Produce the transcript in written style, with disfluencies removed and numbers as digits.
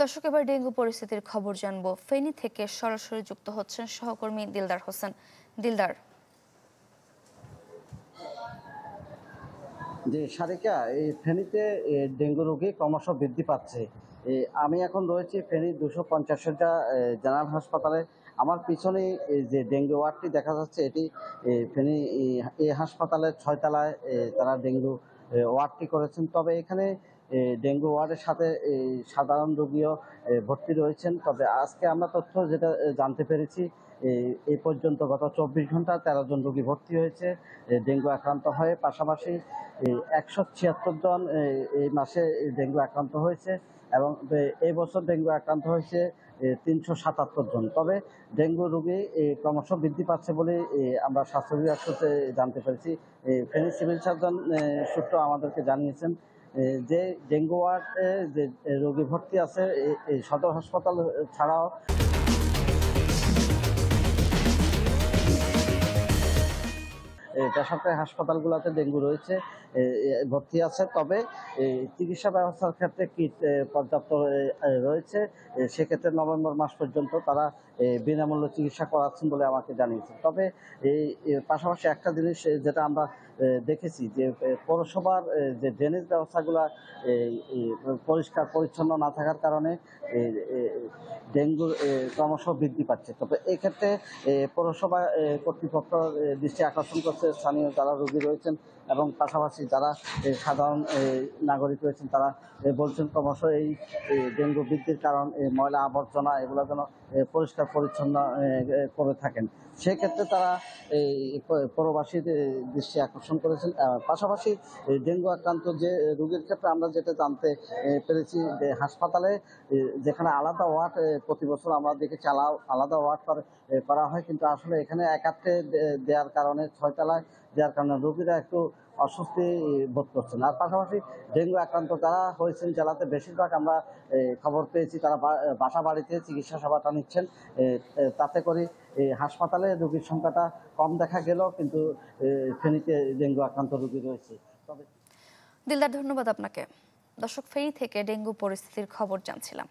দর্শক, এবার ডেঙ্গু পরিস্থিতির খবর জানবো। ফেনী থেকে সরাসরি যুক্ত হচ্ছেন সহকর্মী দিলদার হোসেন। দিলদার। যে সারিকা, এই ফেনীতে ডেঙ্গু রোগী ক্রমশ বৃদ্ধি পাচ্ছে। আমি এখন রয়েছি ফেনী 250 শয্যা জেনারেল হাসপাতালে। আমার পিছনে যে ডেঙ্গু ওয়ার্ডটি দেখা যাচ্ছে, এটি ফেনী এই হাসপাতালের 6 তলায় তারা ডেঙ্গু ওয়ার্ডটি করেছেন। তবে এখানে ডেঙ্গু ওয়ার্ডের সাথে সাধারণ রোগীও ভর্তি রয়েছেন। তবে আজকে আমরা তথ্য যেটা জানতে পেরেছি, এই পর্যন্ত গত 24 ঘন্টা 13 জন রোগী ভর্তি হয়েছে ডেঙ্গু আক্রান্ত হয়ে। পাশাপাশি 176 জন এই মাসে ডেঙ্গু আক্রান্ত হয়েছে এবং এই বছর ডেঙ্গু আক্রান্ত হয়েছে 377 জন। তবে ডেঙ্গু রোগী ক্রমশ বৃদ্ধি পাচ্ছে বলে আমরা স্বাস্থ্য বিভাগ সূত্রে জানতে পেরেছি। ফেনী সিভিল সার্জন সূত্র আমাদেরকে জানিয়েছেন যে ডেঙ্গু ওয়ার্ডে যে রোগী ভর্তি আছে এই সদর হাসপাতাল ছাড়াও বেসরকারি হাসপাতালগুলোতে ডেঙ্গু রয়েছে, ভর্তি আছে। তবে চিকিৎসা ব্যবস্থার ক্ষেত্রে কিট পর্যাপ্ত রয়েছে। সেক্ষেত্রে নভেম্বর মাস পর্যন্ত তারা বিনামূল্যে চিকিৎসা করাচ্ছেন বলে আমাকে জানিয়েছেন। তবে এই পাশাপাশি একটা জিনিস যেটা আমরা দেখেছি যে পৌরসভার যে ড্রেনেজ ব্যবস্থাগুলো পরিষ্কার পরিচ্ছন্ন না থাকার কারণে ডেঙ্গুর ক্রমশ বৃদ্ধি পাচ্ছে। তবে এক্ষেত্রে পৌরসভা কর্তৃপক্ষ দৃষ্টি আকর্ষণ করছে স্থানীয় যারা রোগী রয়েছেন এবং পাশাপাশি যারা সাধারণ নাগরিক রয়েছেন, তারা বলছেন ক্রমশ এই ডেঙ্গু বৃদ্ধির কারণ ময়লা আবর্জনা এগুলো যেন পরিষ্কার পরিচ্ছন্ন করে থাকেন। সেক্ষেত্রে তারা এই পৌরবাসীর দৃষ্টি আকর্ষণ করেছেন। পাশাপাশি ডেঙ্গু আক্রান্ত যে রোগীর ক্ষেত্রে আমরা যেটা জানতে পেরেছি যে হাসপাতালে যেখানে আলাদা ওয়ার্ড প্রতি বছর আমরা দেখেছি আলাদা ওয়ার্ড করা হয়, কিন্তু আসলে এখানে একাত্রে দেওয়ার কারণে 6 তলায় দেওয়ার কারণে রোগীরা একটু অস্বস্তি বোধ করছেন। আর পাশাপাশি ডেঙ্গু আক্রান্ত যারা হয়েছেন জেলাতে বেশিরভাগ আমরা খবর পেয়েছি তারা বাসা বাড়িতে চিকিৎসা সেবাটা নিচ্ছেন। তাতে করে হাসপাতালে রোগীর সংখ্যাটা কম দেখা গেলেও কিন্তু ফেনীতে ডেঙ্গু আক্রান্ত রোগী রয়েছে। তবে দিলদার, ধন্যবাদ আপনাকে। দর্শক, ফেনী থেকে ডেঙ্গু পরিস্থিতির খবর জানছিলাম।